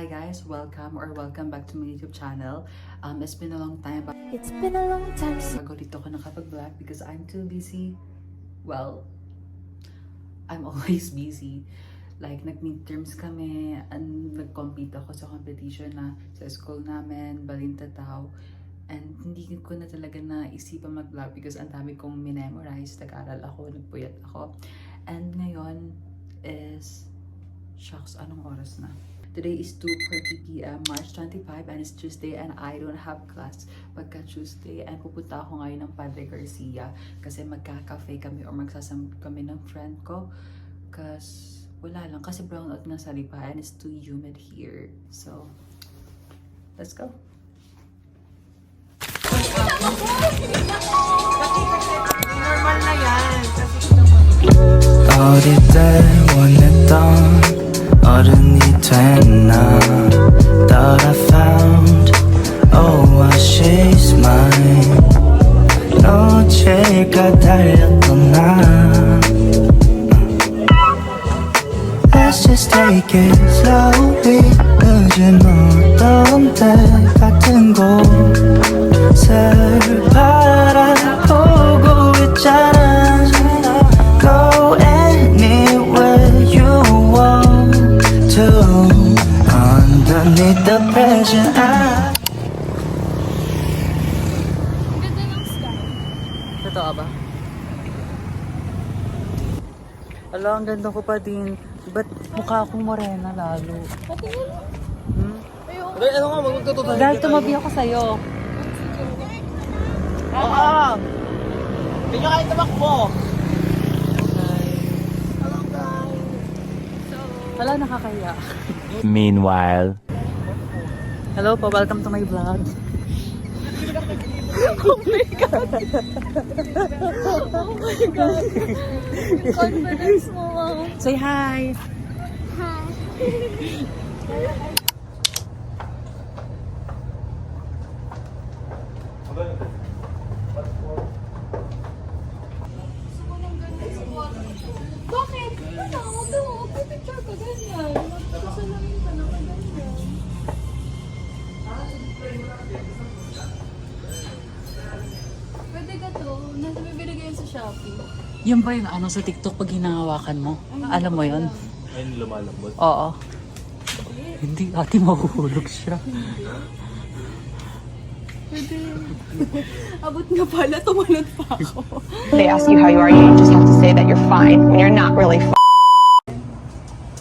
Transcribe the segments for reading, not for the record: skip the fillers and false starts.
Hi guys, welcome back to my YouTube channel. It's been a long time. It's been a long time since Bago dito ako nakapag-vlog because I'm too busy. Well, I'm always busy. Like, nag-midterms kami and nag-compete ako sa competition na sa school namin, Balintataw. And hindi ko na talaga naisipan mag-vlog because ang dami kong minemorize, nag-aral ako, nagpuyat ako. And ngayon is, shucks, anong oras na? Today is 2:40 p.m. March 25 and it's Tuesday and I don't have class pagka Tuesday. And pupunta ako ngayon ng Padre Garcia kasi magka-cafe kami or magsasam kami ng friend ko. Kasi wala lang, kasi brown out na sa lipa and it's too humid here. So, let's go! Normal na yan. 어릴 때 원했던 어른이 됐나 Thought I found oh she's mine 놓칠까 달렸던 나 Let's just take it slowly 늦은 어떤 때 같은 곳을 바라보고 있잖아 Go anywhere you want to Underneath the pressure Totoo ba? Ala, ang ganda ko pa din. Ba't mukha akong morena lalo? Ano nga, magtututay. Dahil tumabi ako sa'yo. Oo! Hindi nyo kahit tumakbo. Wala, nakakaya. Meanwhile Hello po, welcome to my vlog. confidence mo, Mom. Say hi! Bakit? Ano? Magpipicture ka ganyan. Magpasalamin ka na ganyan. Pwede ka to. Nasa bibili ko yun sa Shopee. Yan ba yung ano sa TikTok pag hinahawakan mo? Alam mo yun? Ayun, lumalambot. Oo. Hindi, ate mahuhulog siya. Pwede. Abot nga pala, tumalon pa ako. They ask you how you are, you just have to say that you're fine when you're not really fine.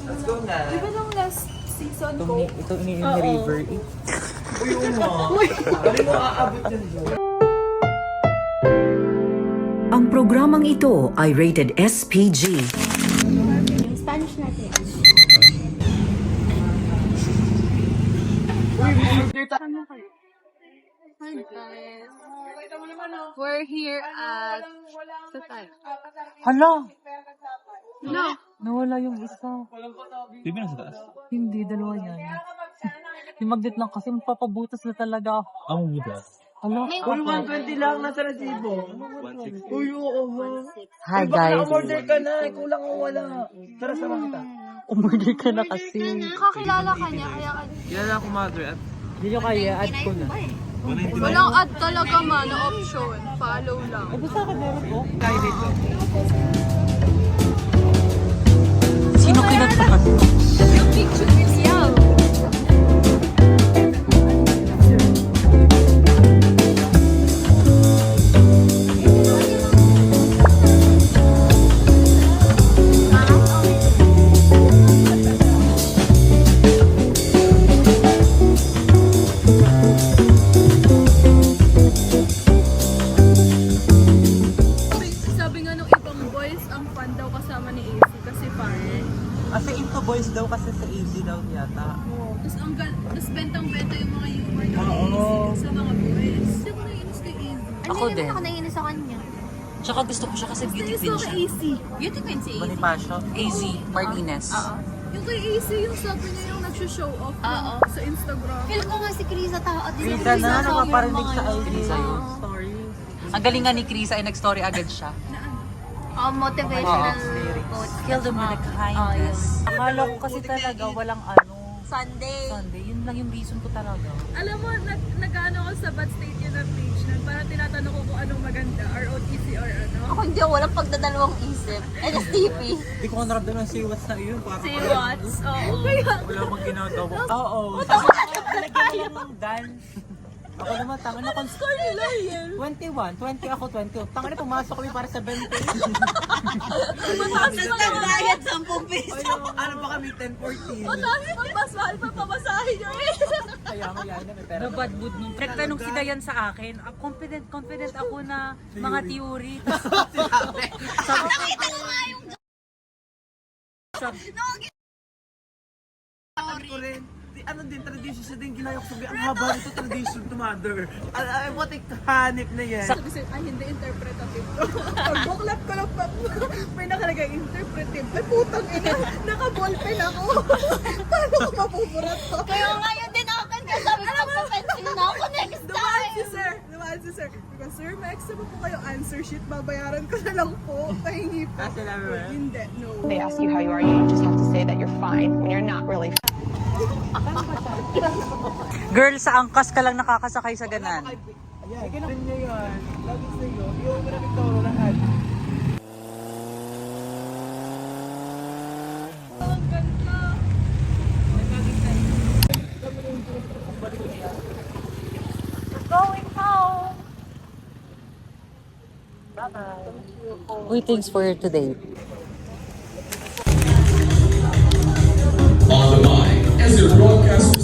Let's go na. Di ba nung last season ko? Ito ni River. Uy, uma. Dali mo aabot yun doon. Ang programang ito ay rated SPG. Yung Spanish natin. Ano kayo? Hi guys. We're here at Hala! No. Nawala yung isa. Di ba nasa taas? Hindi, dalawa yan. Yung magnet lang kasi mapapabutas na talaga ako. Ang budas. Hala. Uy, 120 lang. Nasa resibo. Uy, oo. Hi guys. Order ka na. Kulang o wala. Tara, sama kita. Umorder ka na kasi. Kakilala ka niya, kaya Kilala ko, mother. At Hindi nyo kaya, add ko na. walang add talaga man na option. Follow lang. Basta ka meron ko. Sino kinatakan? Yung picture is yan. Sabi nga nung ibang boys, ang fun daw kasama ni AC kasi pare. Kasi into boys daw kasi sa AZ daw yata. Tapos bentang-benta yung mga humor ng AC sa mga boys. Hindi ako naiinis kay AC. Ako din. Ako naiinis sa kanya. Tsaka gusto ko siya kasi beauty Naiinis queen ako siya. kay AC. Beauty queen si AC. Bonifacio. AZ Martinez. Yung kay AC, yung sabi niya yung nag-show off sa Instagram. Feel ko nga si Krisa tao at Krisa na, napaparinig sa IG sa'yo. Story. Ang galing nga ni Krisa ay nag-story agad siya. motivational quotes. Kill them with a kindness. Akala ko kasi talaga walang ano, Sunday. Sunday, yun lang yung reason ko talaga. Alam mo, nag-ano ako sa bad state yun ng page nun. Parang tinatanong ko kung anong maganda, ROTC or ano. Ako hindi ako walang pagdadalawang isip. NSTP. Hindi ko naramdaman ng siwats na iyon. Say what? Oo. Kaya, Wala mong ginagawa. Oo. Lagyan mo lang ng dance. Ako naman, tanga na score nila yan. 21. 20 ako, 20. Tanga na, pumasok kami para sa 20. Mataas pa naman. Bayad 10 pesos. Ano ba kami, 10-14? Mataas pa, mas mahal pa pamasahe nyo eh. Kaya mo yan na may pera. Na bad mood nung nagtanong si Dayan sa akin, confident ako na mga theory. Nakita mo nga yung Sabi ko rin, ano din, tradition siya din, ginayok sabi, ang haba nito, tradition to mother. What hanip na yan. Sabi sa'yo, ay hindi interpretative. Pag buklat ko lang pa, may nakalagay interpretive. Ay putang ina, naka-ballpen ako. Paano ko mapupurat to? Kaya nga yun din akin. Kaya sabi ko, magpapensin na ako next Dumaan si time. sir. Dumaan si sir. Because sir, may extra pa po kayo answer sheet. Babayaran ko na lang po. Pahingi po. Sinabi mo yan? Hindi, no. They ask you how you are, you just have to say that you're fine when you're not really. Girl, sa angkas ka lang nakakasakay sa ganan. Ayan, ganun niya yan. Lagi sa'yo, yung maraming toro lahat. Greetings for today. On the line as your broadcast.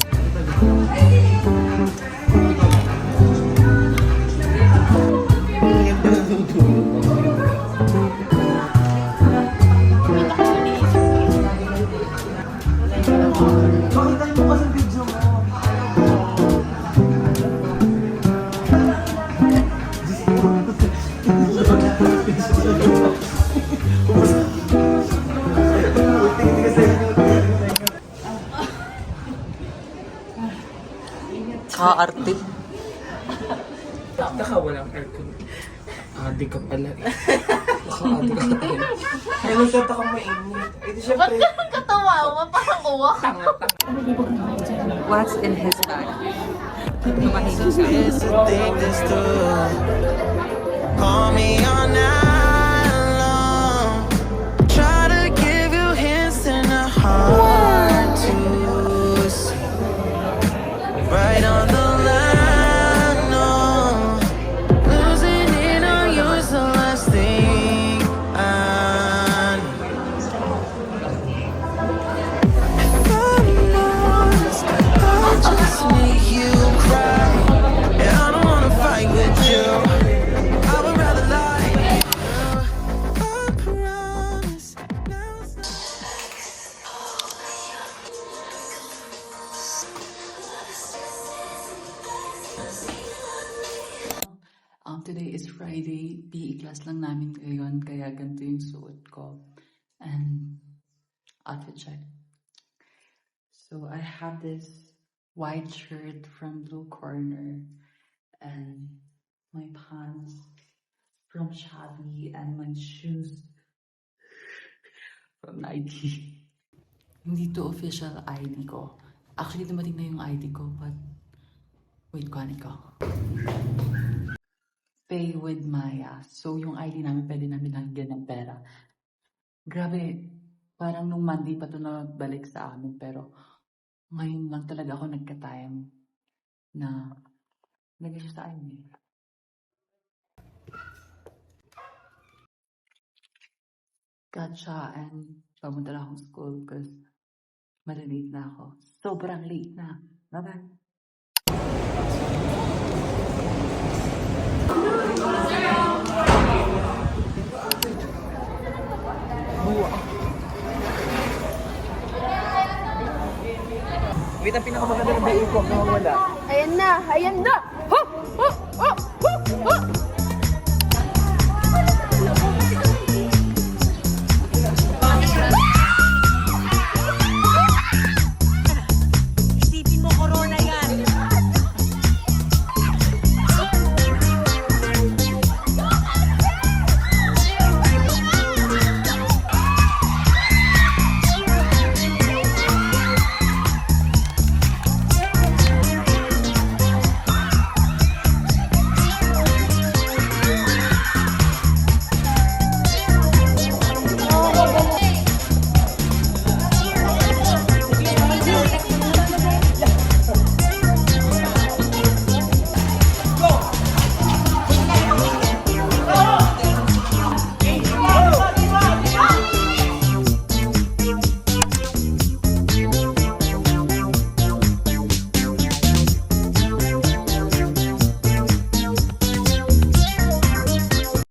Pakita mo kasi video mo. Kaarte. Naka walang aircon. Adi ka pala eh. Naka-adi ka pala. Ay, nagkata ka mainit. Eh, di syempre. Katawa mo, parang uwak. What's in his bag? Tumahilig siya. Call me all night long. Try to give you hints and a hard to see. Right on the line, no. Losing it on you is the last thing I need. If I'm honest, I just make you cry. And I don't wanna fight with you. I would rather lie. I promise. Now it's not. Today is Friday. PE class lang namin ngayon, kaya ganito yung suot ko. And outfit check. So I have this white shirt from Blue Corner and my pants from Shabby and my shoes from Nike. Hindi to official ID ko. Actually, dumating na yung ID ko, but wait, kuhanin ko. Pay with Maya. So, yung ID namin, pwede namin lagyan ng pera. Grabe, parang nung Monday pa to na balik sa amin, pero ngayon lang talaga ako nagka-time na lagay siya sa amin. Gotcha, and pamunta na akong school because malilate na ako. Sobrang late na. Bye-bye. Wait, ang pinakamaganda ng bayo ko, wala. Ayan na! Ayan na! Ho! Ho! Ho! Ho! Ho!